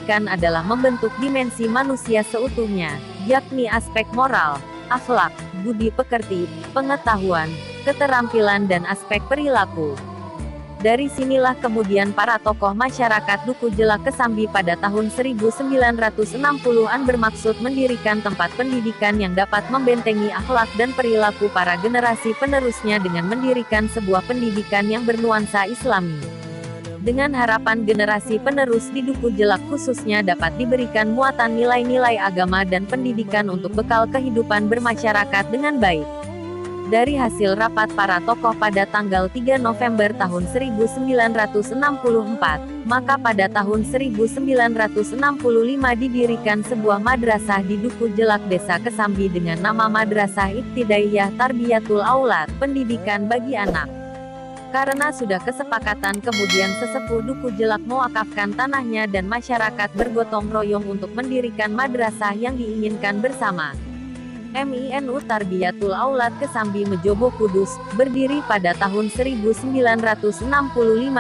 pendidikan adalah membentuk dimensi manusia seutuhnya, yakni aspek moral, akhlak, budi pekerti, pengetahuan, keterampilan dan aspek perilaku. Dari sinilah kemudian para tokoh masyarakat Duku Jelak Kesambi pada tahun 1960-an bermaksud mendirikan tempat pendidikan yang dapat membentengi akhlak dan perilaku para generasi penerusnya dengan mendirikan sebuah pendidikan yang bernuansa Islami. Dengan harapan generasi penerus di Duku Jelak khususnya dapat diberikan muatan nilai-nilai agama dan pendidikan untuk bekal kehidupan bermasyarakat dengan baik. Dari hasil rapat para tokoh pada tanggal 3 November tahun 1964, maka pada tahun 1965 didirikan sebuah madrasah di Duku Jelak Desa Kesambi dengan nama Madrasah Ibtidaiyah Tarbiyatul Aulad, pendidikan bagi anak. Karena sudah kesepakatan kemudian sesepuh Duku Jelak mewakafkan tanahnya dan masyarakat bergotong royong untuk mendirikan madrasah yang diinginkan bersama. MINU Tarbiyatul Aulad Kesambi Mejobo Kudus, berdiri pada tahun 1965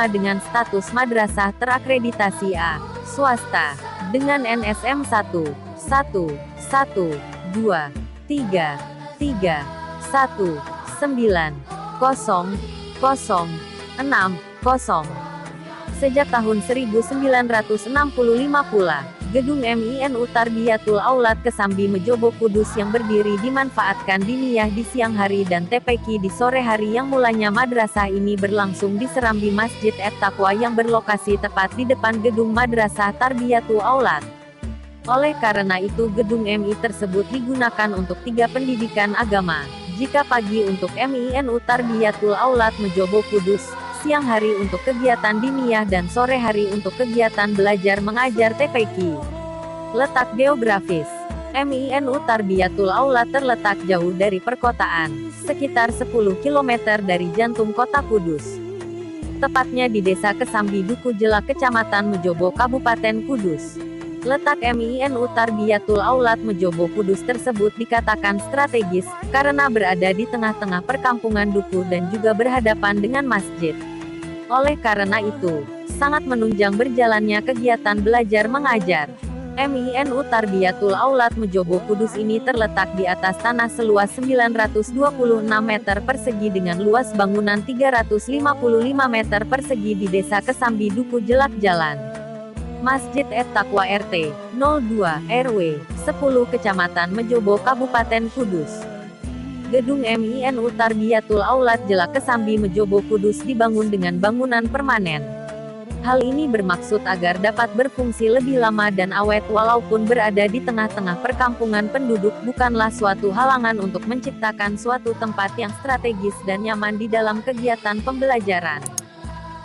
dengan status madrasah terakreditasi A, swasta, dengan NSM 1, 1, 1, 2, 3, 3, 1, 9, 0, 0, 6, 0. Sejak tahun 1965 pula, gedung MINU Tarbiyatul Aulad Kesambi Mejobo Kudus yang berdiri dimanfaatkan diniyah di siang hari dan TPQ di sore hari yang mulanya madrasah ini berlangsung di serambi Masjid At-Taqwa yang berlokasi tepat di depan gedung Madrasah Tarbiyatul Aulad. Oleh karena itu gedung MI tersebut digunakan untuk 3 pendidikan agama, jika pagi untuk MINU Tarbiyatul Aulad Mejobo Kudus, siang hari untuk kegiatan diniyah dan sore hari untuk kegiatan belajar mengajar TPQ. Letak geografis. MINU Tarbiyatul Aulad terletak jauh dari perkotaan, sekitar 10 km dari jantung kota Kudus. Tepatnya di Desa Kesambi Duku Jelak Kecamatan Mejobo Kabupaten Kudus. Letak MINU Tarbiyatul Aulad Mejobo Kudus tersebut dikatakan strategis, karena berada di tengah-tengah perkampungan Duku dan juga berhadapan dengan masjid. Oleh karena itu, sangat menunjang berjalannya kegiatan belajar mengajar. MINU Tarbiyatul Aulad Mejobo Kudus ini terletak di atas tanah seluas 926 meter persegi dengan luas bangunan 355 meter persegi di Desa Kesambi Duku Jelak Jalan Masjid At-Taqwa RT 02 RW 10 Kecamatan Mejobo Kabupaten Kudus. Gedung MINU Tarbiyatul Aulad Jelak Kesambi Mejobo Kudus dibangun dengan bangunan permanen. Hal ini bermaksud agar dapat berfungsi lebih lama dan awet walaupun berada di tengah-tengah perkampungan penduduk bukanlah suatu halangan untuk menciptakan suatu tempat yang strategis dan nyaman di dalam kegiatan pembelajaran.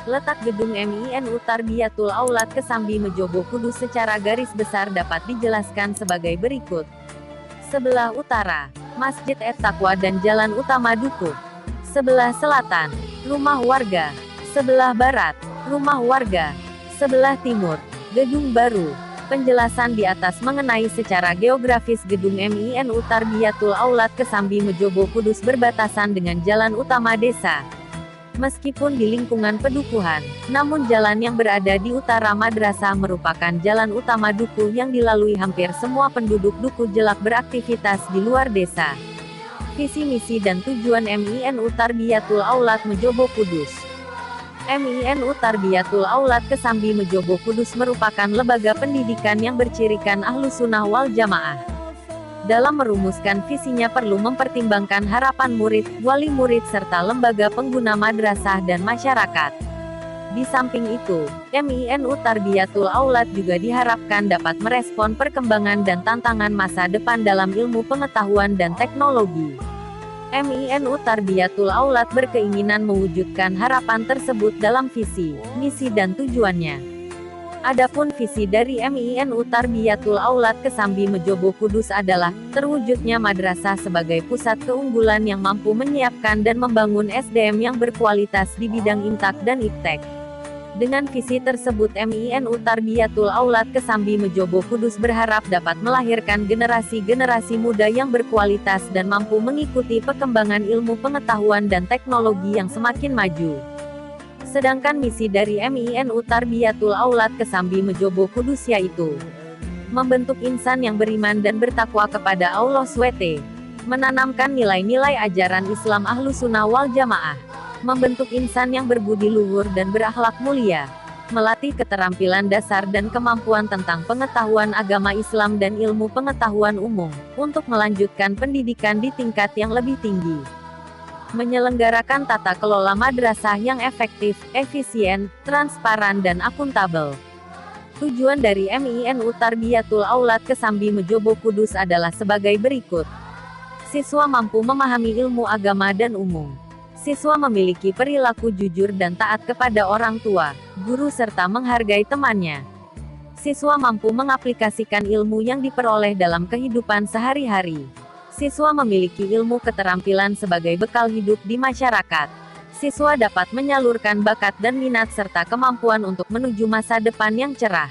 Letak gedung MINU Tarbiyatul Aulad Kesambi Mejobo Kudus secara garis besar dapat dijelaskan sebagai berikut. Sebelah utara, Masjid At-Taqwa dan Jalan Utama Duku. Sebelah selatan, rumah warga. Sebelah barat, rumah warga. Sebelah timur, gedung baru. Penjelasan di atas mengenai secara geografis gedung MINU Tarbiyatul Aulad Kesambi Mejobo Kudus berbatasan dengan jalan utama desa. Meskipun di lingkungan pedukuhan, namun jalan yang berada di utara madrasah merupakan jalan utama Duku yang dilalui hampir semua penduduk Duku Jelak beraktivitas di luar desa. Visi misi dan tujuan MINU Tarbiyatul Aulad Mejobo Kudus. MINU Tarbiyatul Aulad Kesambi Mejobo Kudus merupakan lembaga pendidikan yang bercirikan Ahlussunnah wal Jamaah. Dalam merumuskan visinya perlu mempertimbangkan harapan murid, wali murid serta lembaga pengguna madrasah dan masyarakat. Di samping itu, MINU Tarbiyatul Aulad juga diharapkan dapat merespon perkembangan dan tantangan masa depan dalam ilmu pengetahuan dan teknologi. MINU Tarbiyatul Aulad berkeinginan mewujudkan harapan tersebut dalam visi, misi dan tujuannya. Adapun visi dari MINU Tarbiyatul Aulad Kesambi Mejobo Kudus adalah terwujudnya madrasah sebagai pusat keunggulan yang mampu menyiapkan dan membangun SDM yang berkualitas di bidang imtak dan iptek. Dengan visi tersebut MINU Tarbiyatul Aulad Kesambi Mejobo Kudus berharap dapat melahirkan generasi-generasi muda yang berkualitas dan mampu mengikuti perkembangan ilmu pengetahuan dan teknologi yang semakin maju. Sedangkan misi dari MINU Tarbiyatul Aulad Kesambi Mejobo Kudus yaitu membentuk insan yang beriman dan bertakwa kepada Allah SWT, menanamkan nilai-nilai ajaran Islam Ahlussunnah wal Jamaah, membentuk insan yang berbudi luhur dan berakhlak mulia, melatih keterampilan dasar dan kemampuan tentang pengetahuan agama Islam dan ilmu pengetahuan umum, untuk melanjutkan pendidikan di tingkat yang lebih tinggi. Menyelenggarakan tata kelola madrasah yang efektif, efisien, transparan dan akuntabel. Tujuan dari MINU Tarbiyatul Aulad Kesambi Mejobo Kudus adalah sebagai berikut. Siswa mampu memahami ilmu agama dan umum. Siswa memiliki perilaku jujur dan taat kepada orang tua, guru serta menghargai temannya. Siswa mampu mengaplikasikan ilmu yang diperoleh dalam kehidupan sehari-hari. Siswa memiliki ilmu keterampilan sebagai bekal hidup di masyarakat. Siswa dapat menyalurkan bakat dan minat serta kemampuan untuk menuju masa depan yang cerah.